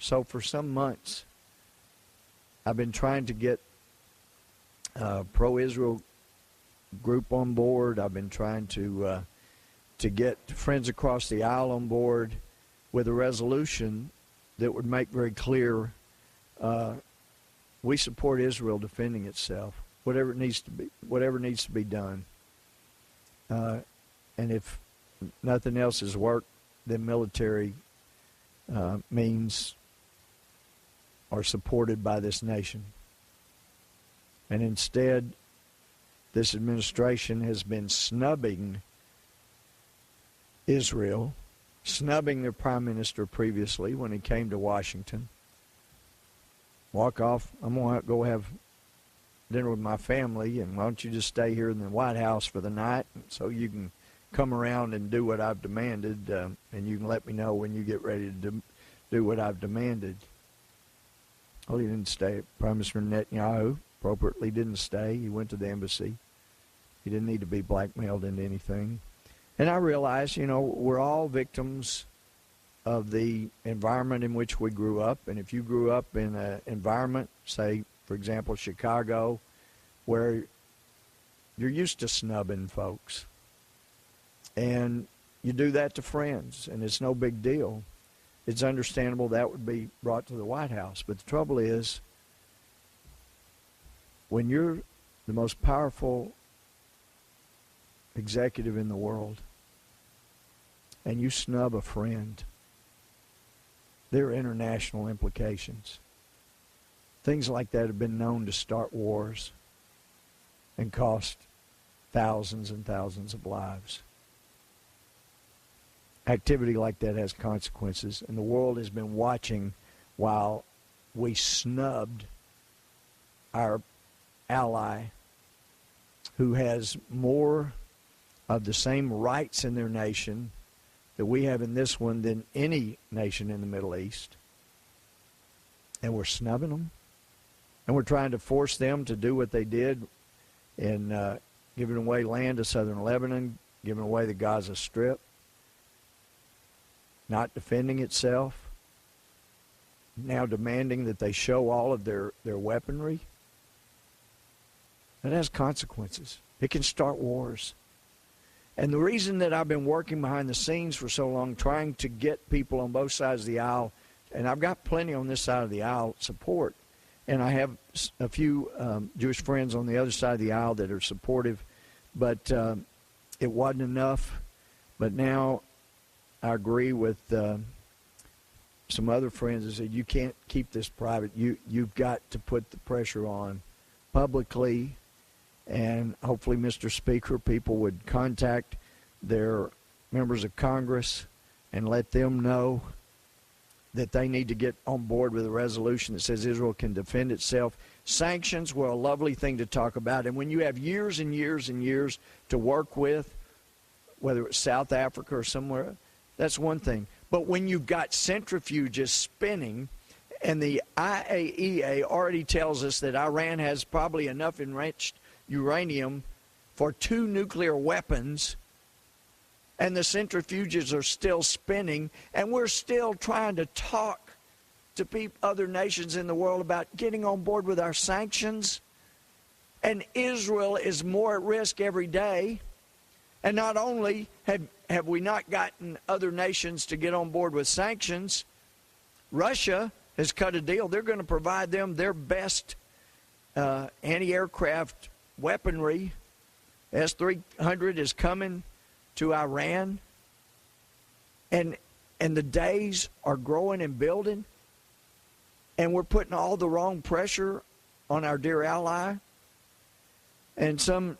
So for some months, I've been trying to get pro-Israel group on board. I've been trying to get friends across the aisle on board with a resolution that would make very clear we support Israel defending itself, whatever needs to be done. And if nothing else has worked, then military means are supported by this nation. And instead, this administration has been snubbing Israel, snubbing their prime minister previously when he came to Washington. Walk off, I'm going to go have dinner with my family, and why don't you just stay here in the White House for the night so you can come around and do what I've demanded, and you can let me know when you get ready to do what I've demanded. Well, he didn't stay. Prime Minister Netanyahu appropriately didn't stay. He went to the embassy. He didn't need to be blackmailed into anything. And I realize, we're all victims of the environment in which we grew up. And if you grew up in an environment, say, for example, Chicago, where you're used to snubbing folks, and you do that to friends, and it's no big deal, it's understandable that would be brought to the White House. But the trouble is, when you're the most powerful executive in the world and you snub a friend, there are international implications. Things like that have been known to start wars and cost thousands and thousands of lives. Activity like that has consequences, and the world has been watching while we snubbed our ally who has more of the same rights in their nation that we have in this one than any nation in the Middle East. And we're snubbing them. And we're trying to force them to do what they did in giving away land to southern Lebanon, giving away the Gaza Strip, not defending itself, now demanding that they show all of their weaponry. That has consequences. It can start wars. And the reason that I've been working behind the scenes for so long, trying to get people on both sides of the aisle, and I've got plenty on this side of the aisle support, and I have a few Jewish friends on the other side of the aisle that are supportive, but it wasn't enough. But now I agree with some other friends that said, you can't keep this private. You've got to put the pressure on publicly. And hopefully, Mr. Speaker, people would contact their members of Congress and let them know that they need to get on board with a resolution that says Israel can defend itself. Sanctions were a lovely thing to talk about. And when you have years and years and years to work with, whether it's South Africa or somewhere, that's one thing. But when you've got centrifuges spinning, and the IAEA already tells us that Iran has probably enough enriched uranium for 2 nuclear weapons, and the centrifuges are still spinning, and we're still trying to talk to other nations in the world about getting on board with our sanctions, and Israel is more at risk every day. And not only have we not gotten other nations to get on board with sanctions, Russia has cut a deal. They're going to provide them their best anti-aircraft weaponry. S-300 is coming to Iran. And the days are growing and building. And we're putting all the wrong pressure on our dear ally. And some